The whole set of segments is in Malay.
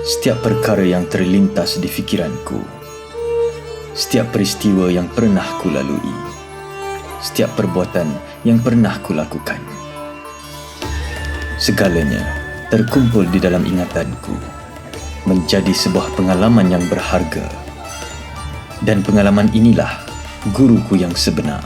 Setiap perkara yang terlintas di fikiranku, setiap peristiwa yang pernah kulalui, setiap perbuatan yang pernah kulakukan, segalanya terkumpul di dalam ingatanku menjadi sebuah pengalaman yang berharga. Dan pengalaman inilah guruku yang sebenar,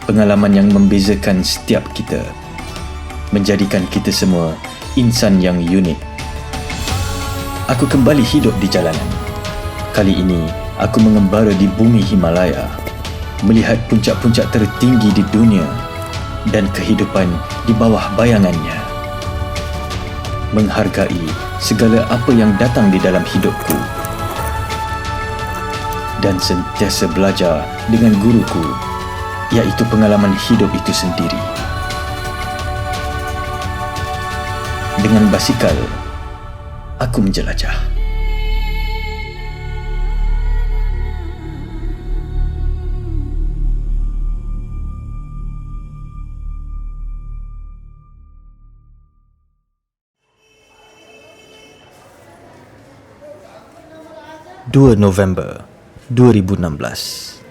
pengalaman yang membezakan setiap kita, menjadikan kita semua insan yang unik. Aku kembali hidup di jalanan. Kali ini, aku mengembara di bumi Himalaya, melihat puncak-puncak tertinggi di dunia dan kehidupan di bawah bayangannya. Menghargai segala apa yang datang di dalam hidupku dan sentiasa belajar dengan guruku, iaitu pengalaman hidup itu sendiri. Dengan basikal, aku menjelajah. November 2016.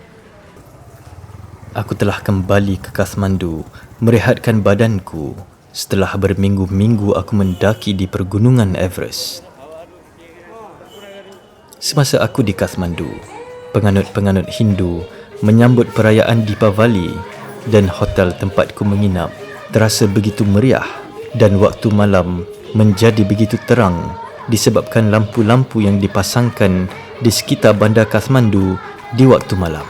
Aku telah kembali ke Kathmandu merehatkan badanku setelah berminggu-minggu aku mendaki di pergunungan Everest. Semasa aku di Kathmandu, penganut-penganut Hindu menyambut perayaan Deepavali dan hotel tempatku menginap terasa begitu meriah dan waktu malam menjadi begitu terang disebabkan lampu-lampu yang dipasangkan di sekitar bandar Kathmandu di waktu malam.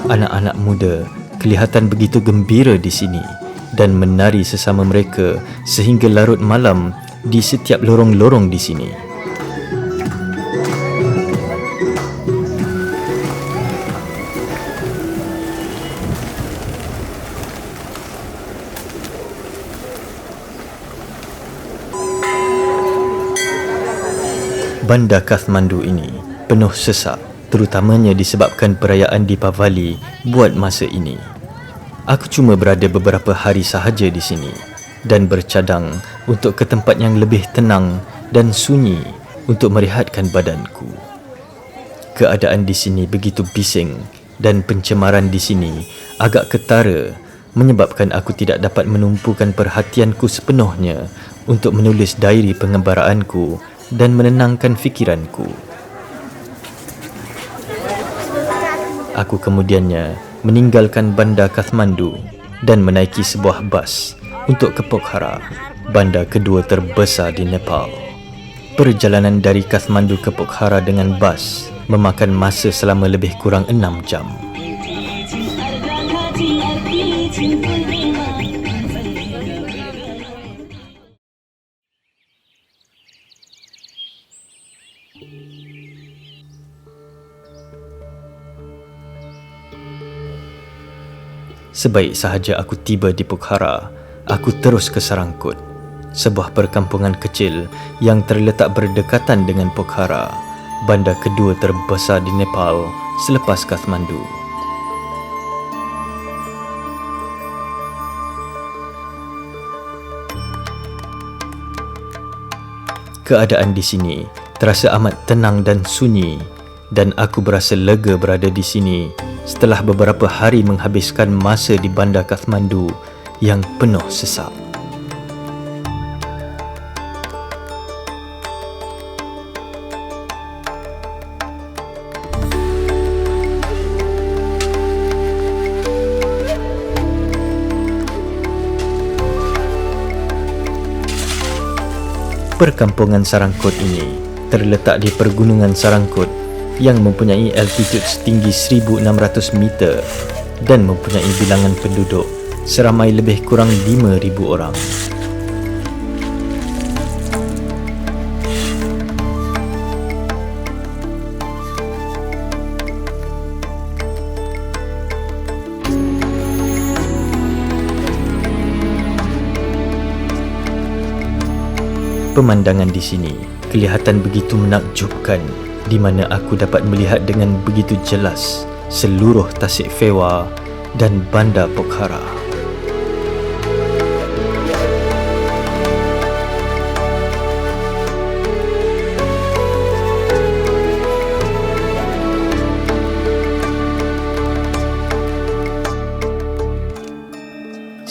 Anak-anak muda kelihatan begitu gembira di sini dan menari sesama mereka sehingga larut malam di setiap lorong-lorong di sini. Bandar Kathmandu ini penuh sesak, terutamanya disebabkan perayaan Deepavali buat masa ini. Aku cuma berada beberapa hari sahaja di sini dan bercadang untuk ke tempat yang lebih tenang dan sunyi untuk merehatkan badanku. Keadaan di sini begitu bising dan pencemaran di sini agak ketara menyebabkan aku tidak dapat menumpukan perhatianku sepenuhnya untuk menulis diary pengembaraanku dan menenangkan fikiranku. Aku kemudiannya meninggalkan bandar Kathmandu dan menaiki sebuah bas untuk ke Pokhara, bandar kedua terbesar di Nepal. Perjalanan dari Kathmandu ke Pokhara dengan bas memakan masa selama lebih kurang 6 jam. Sebaik sahaja aku tiba di Pokhara, aku terus ke Sarangkot, sebuah perkampungan kecil yang terletak berdekatan dengan Pokhara, bandar kedua terbesar di Nepal selepas Kathmandu. Keadaan di sini terasa amat tenang dan sunyi dan aku berasa lega berada di sini setelah beberapa hari menghabiskan masa di bandar Kathmandu yang penuh sesak. Perkampungan Sarangkot ini terletak di pergunungan Sarangkot yang mempunyai altitude setinggi 1,600 meter dan mempunyai bilangan penduduk seramai lebih kurang 5,000 orang. Pemandangan di sini kelihatan begitu menakjubkan, di mana aku dapat melihat dengan begitu jelas seluruh Tasik Fewa dan bandar Pokhara.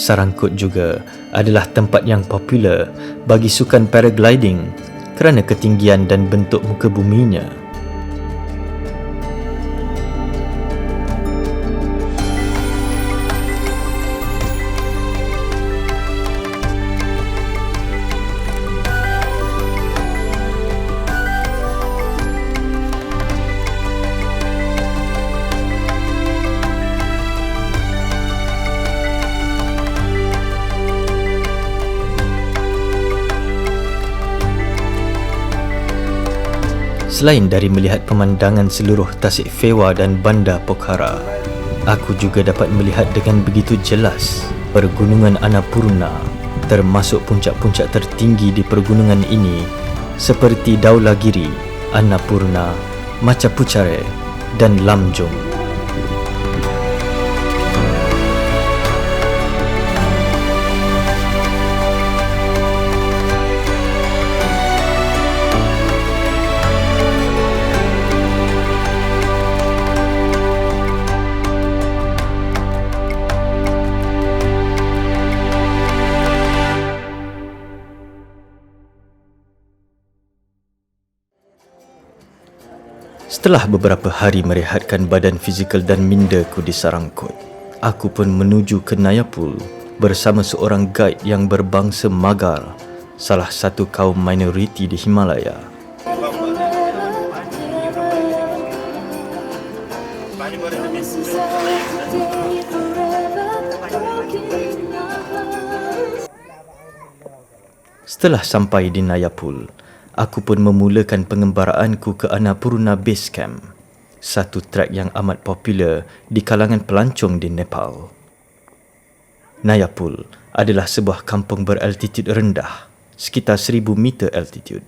Sarangkot juga adalah tempat yang popular bagi sukan paragliding kerana ketinggian dan bentuk muka buminya. Selain dari melihat pemandangan seluruh Tasik Fewa dan Bandar Pokhara, aku juga dapat melihat dengan begitu jelas pergunungan Annapurna, termasuk puncak-puncak tertinggi di pergunungan ini seperti Dhaulagiri, Annapurna, Machapuchare dan Lamjung. Setelah beberapa hari merehatkan badan fizikal dan mindaku di Sarangkot, aku pun menuju ke Nayapul bersama seorang guide yang berbangsa Magar, salah satu kaum minoriti di Himalaya. Setelah sampai di Nayapul, aku pun memulakan pengembaraanku ke Annapurna Base Camp, satu trek yang amat popular di kalangan pelancong di Nepal. Nayapul adalah sebuah kampung beraltitude rendah, sekitar 1000 meter altitude.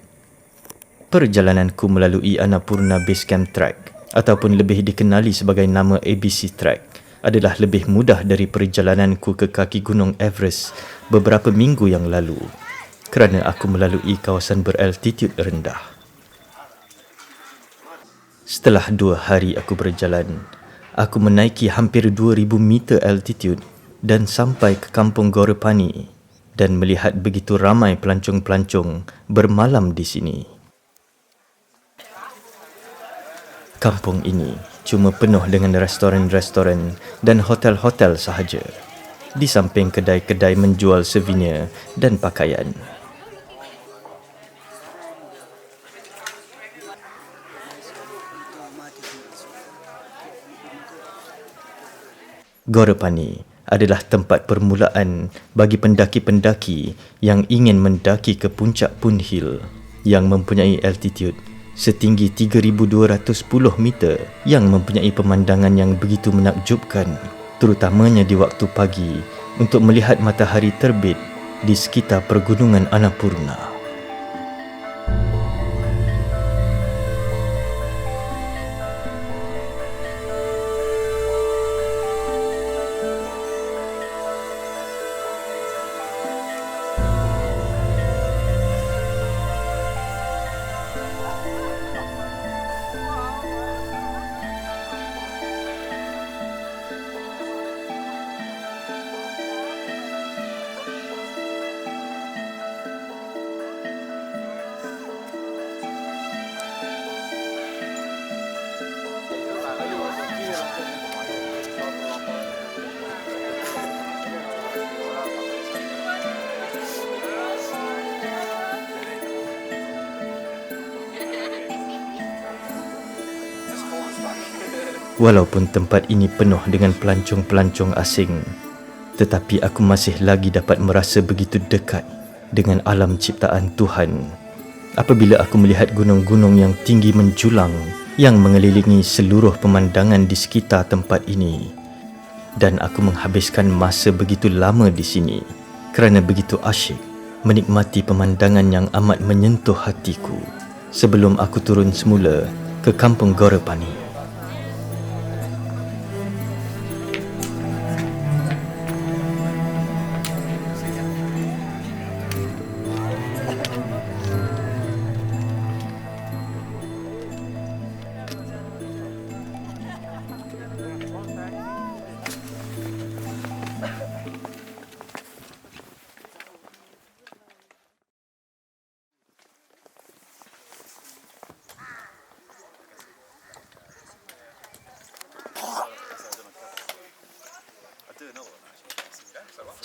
Perjalananku melalui Annapurna Base Camp Trek, ataupun lebih dikenali sebagai nama ABC Trek, adalah lebih mudah dari perjalananku ke kaki Gunung Everest beberapa minggu yang lalu, kerana aku melalui kawasan beraltitude rendah. Setelah 2 hari aku berjalan, aku menaiki hampir 2000 meter altitude dan sampai ke kampung Gorepani dan melihat begitu ramai pelancong-pelancong bermalam di sini. Kampung ini cuma penuh dengan restoran-restoran dan hotel-hotel sahaja, di samping kedai-kedai menjual souvenir dan pakaian. Gorepani adalah tempat permulaan bagi pendaki-pendaki yang ingin mendaki ke puncak Pun Hill yang mempunyai altitude setinggi 3210 meter yang mempunyai pemandangan yang begitu menakjubkan, terutamanya di waktu pagi untuk melihat matahari terbit di sekitar pergunungan Annapurna. Walaupun tempat ini penuh dengan pelancong-pelancong asing, tetapi aku masih lagi dapat merasa begitu dekat dengan alam ciptaan Tuhan apabila aku melihat gunung-gunung yang tinggi menjulang yang mengelilingi seluruh pemandangan di sekitar tempat ini. Dan aku menghabiskan masa begitu lama di sini kerana begitu asyik menikmati pemandangan yang amat menyentuh hatiku sebelum aku turun semula ke kampung Gorepani.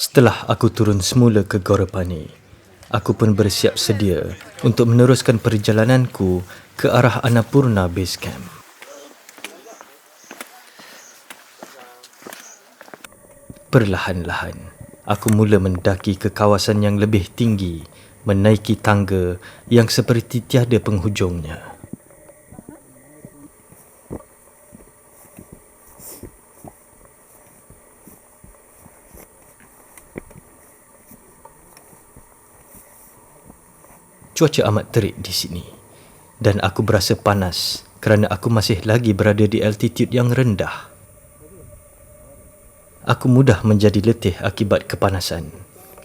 Setelah aku turun semula ke Gorepani, aku pun bersiap sedia untuk meneruskan perjalananku ke arah Annapurna Base Camp. Perlahan-lahan, aku mula mendaki ke kawasan yang lebih tinggi, menaiki tangga yang seperti tiada penghujungnya. Cuaca amat terik di sini dan aku berasa panas kerana aku masih lagi berada di altitude yang rendah. Aku mudah menjadi letih akibat kepanasan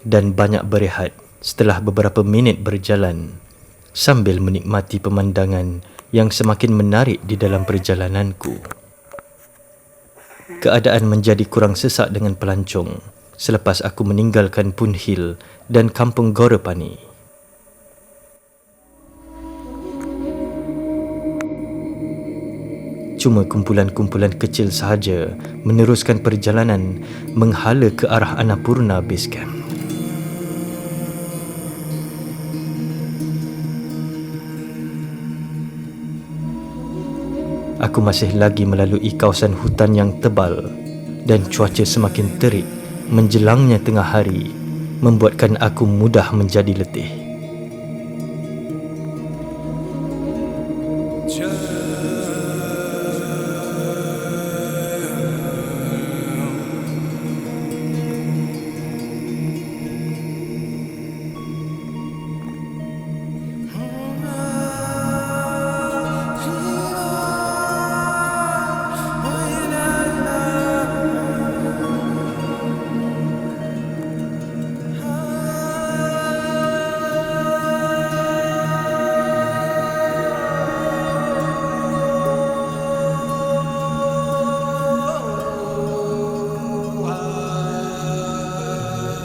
dan banyak berehat setelah beberapa minit berjalan sambil menikmati pemandangan yang semakin menarik di dalam perjalananku. Keadaan menjadi kurang sesak dengan pelancong selepas aku meninggalkan Pun Hill dan kampung Gorepani. Cuma kumpulan-kumpulan kecil sahaja meneruskan perjalanan menghala ke arah Annapurna Base Camp. Aku masih lagi melalui kawasan hutan yang tebal dan cuaca semakin terik menjelangnya tengah hari membuatkan aku mudah menjadi letih.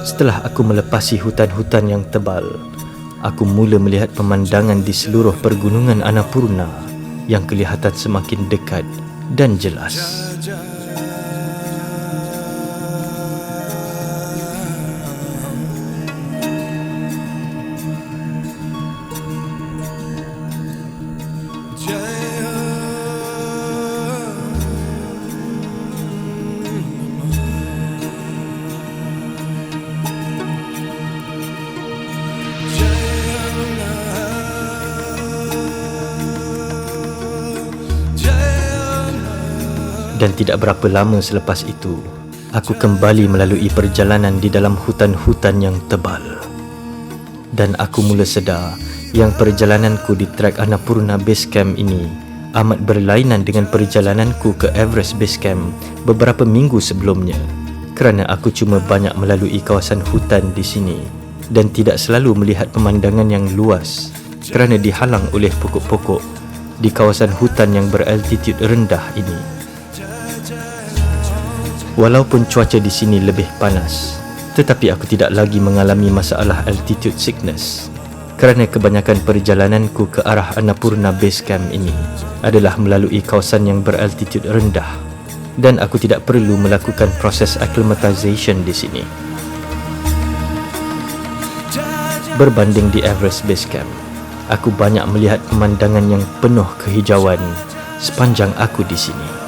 Setelah aku melepasi hutan-hutan yang tebal, aku mula melihat pemandangan di seluruh pergunungan Annapurna yang kelihatan semakin dekat dan jelas. Dan tidak berapa lama selepas itu, aku kembali melalui perjalanan di dalam hutan-hutan yang tebal. Dan aku mula sedar yang perjalananku di trek Annapurna Base Camp ini amat berlainan dengan perjalananku ke Everest Base Camp beberapa minggu sebelumnya, kerana aku cuma banyak melalui kawasan hutan di sini dan tidak selalu melihat pemandangan yang luas kerana dihalang oleh pokok-pokok di kawasan hutan yang beraltitude rendah ini. Walaupun cuaca di sini lebih panas, tetapi aku tidak lagi mengalami masalah altitude sickness kerana kebanyakan perjalananku ke arah Annapurna Base Camp ini adalah melalui kawasan yang beraltitude rendah dan aku tidak perlu melakukan proses acclimatization di sini. Berbanding di Everest Base Camp, aku banyak melihat pemandangan yang penuh kehijauan sepanjang aku di sini.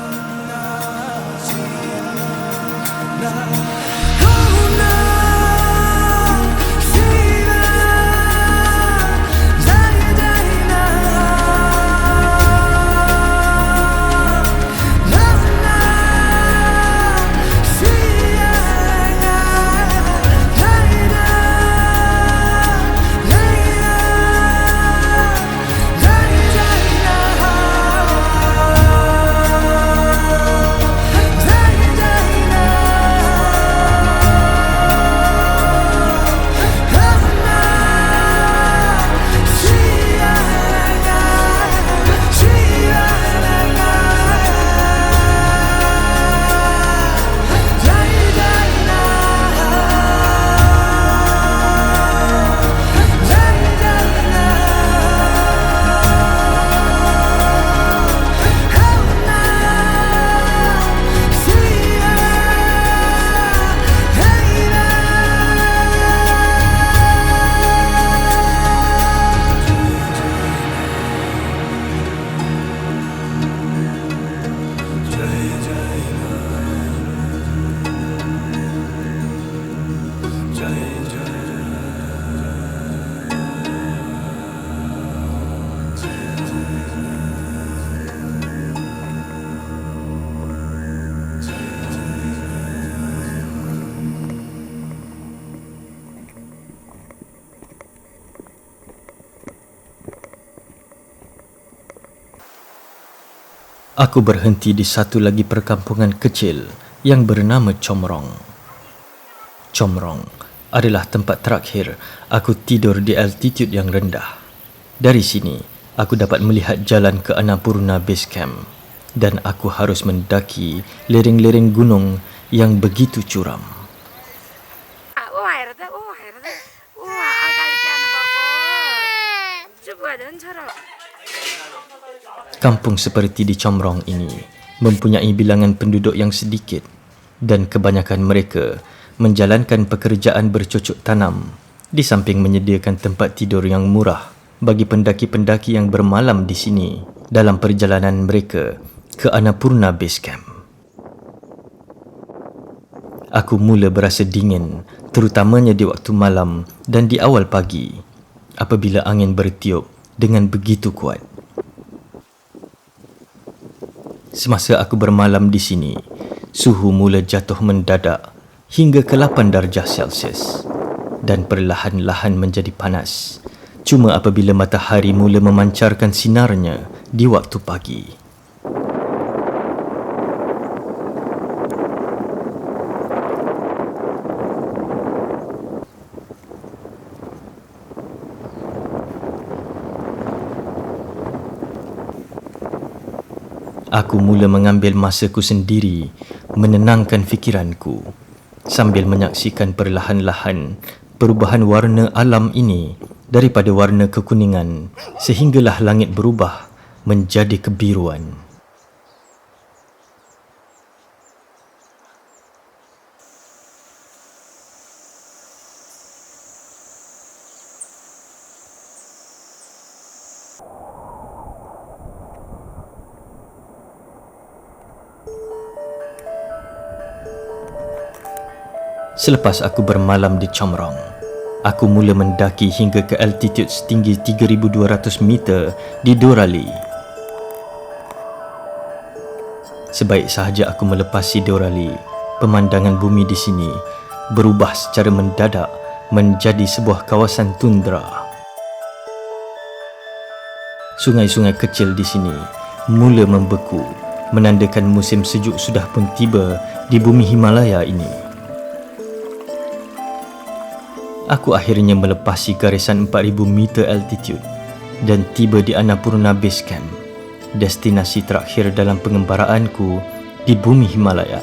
Aku berhenti di satu lagi perkampungan kecil yang bernama Comrong. Comrong adalah tempat terakhir aku tidur di altitude yang rendah. Dari sini, aku dapat melihat jalan ke Annapurna Base Camp dan aku harus mendaki lereng-lereng gunung yang begitu curam. Kampung seperti di Comrong ini mempunyai bilangan penduduk yang sedikit dan kebanyakan mereka menjalankan pekerjaan bercocok tanam di samping menyediakan tempat tidur yang murah bagi pendaki-pendaki yang bermalam di sini dalam perjalanan mereka ke Annapurna Base Camp. Aku mula berasa dingin, terutamanya di waktu malam dan di awal pagi apabila angin bertiup dengan begitu kuat. Semasa aku bermalam di sini, suhu mula jatuh mendadak hingga ke 8 darjah Celsius dan perlahan-lahan menjadi panas. Cuma apabila matahari mula memancarkan sinarnya di waktu pagi. Aku mula mengambil masaku sendiri menenangkan fikiranku sambil menyaksikan perlahan-lahan perubahan warna alam ini daripada warna kekuningan sehinggalah langit berubah menjadi kebiruan. Selepas aku bermalam di Comrong, aku mula mendaki hingga ke altitude setinggi 3,200 meter di Dorali. Sebaik sahaja aku melepasi Dorali, pemandangan bumi di sini berubah secara mendadak menjadi sebuah kawasan tundra. Sungai-sungai kecil di sini mula membeku, menandakan musim sejuk sudah pun tiba di bumi Himalaya ini. Aku akhirnya melepasi garisan 4,000 meter altitude dan tiba di Annapurna Base Camp, destinasi terakhir dalam pengembaraanku di bumi Himalaya.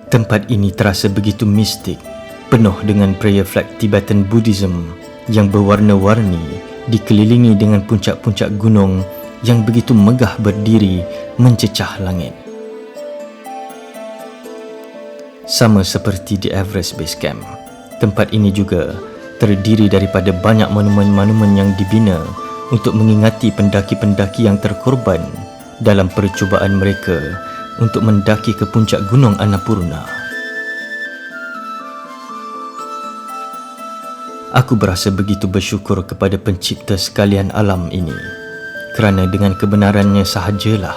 Tempat ini terasa begitu mistik, penuh dengan prayer flag Tibetan Buddhism yang berwarna-warni, dikelilingi dengan puncak-puncak gunung yang begitu megah berdiri mencecah langit. Sama seperti di Everest Base Camp, tempat ini juga terdiri daripada banyak monumen-monumen yang dibina untuk mengingati pendaki-pendaki yang terkorban dalam percubaan mereka untuk mendaki ke puncak gunung Annapurna. Aku berasa begitu bersyukur kepada pencipta sekalian alam ini, kerana dengan kebenarannya sahajalah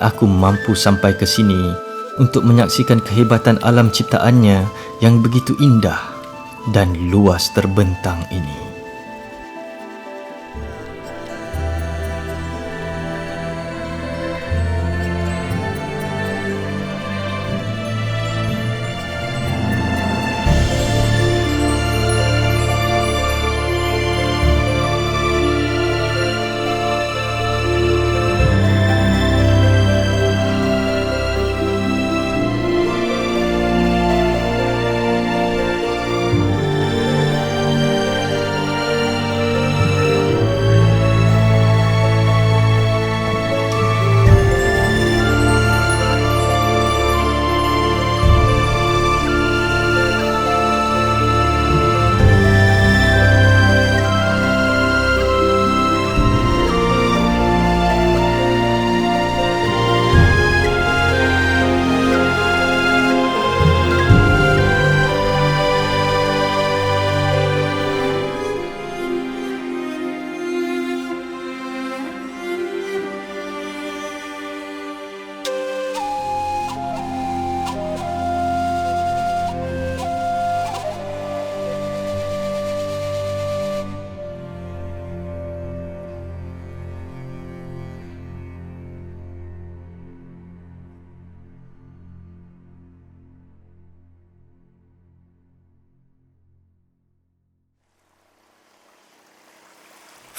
aku mampu sampai ke sini untuk menyaksikan kehebatan alam ciptaannya yang begitu indah dan luas terbentang ini.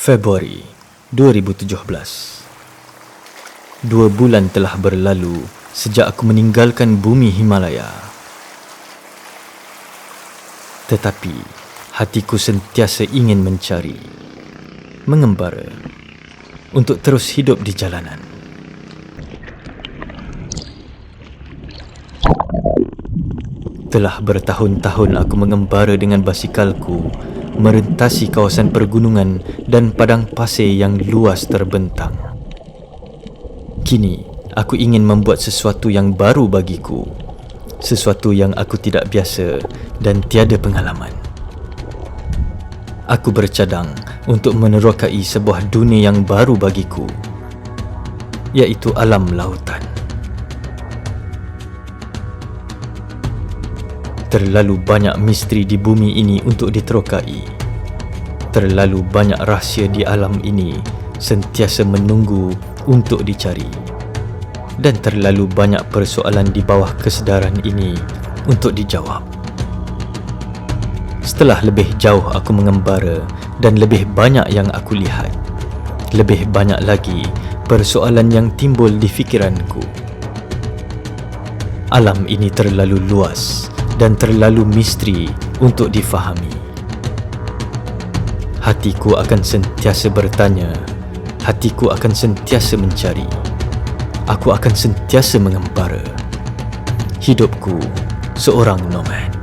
Februari 2017. 2 bulan telah berlalu sejak aku meninggalkan bumi Himalaya. Tetapi hatiku sentiasa ingin mencari, mengembara, untuk terus hidup di jalanan. Telah bertahun-tahun aku mengembara dengan basikalku, merentasi kawasan pergunungan dan padang pasir yang luas terbentang. Kini, aku ingin membuat sesuatu yang baru bagiku, sesuatu yang aku tidak biasa dan tiada pengalaman. Aku bercadang untuk menerokai sebuah dunia yang baru bagiku, iaitu alam lautan. Terlalu banyak misteri di bumi ini untuk diterokai. Terlalu banyak rahsia di alam ini sentiasa menunggu untuk dicari. Dan terlalu banyak persoalan di bawah kesedaran ini untuk dijawab. Setelah lebih jauh aku mengembara dan lebih banyak yang aku lihat, lebih banyak lagi persoalan yang timbul di fikiranku. Alam ini terlalu luas dan terlalu misteri untuk difahami. Hatiku akan sentiasa bertanya, hatiku akan sentiasa mencari. Aku akan sentiasa mengembara. Hidupku seorang nomad.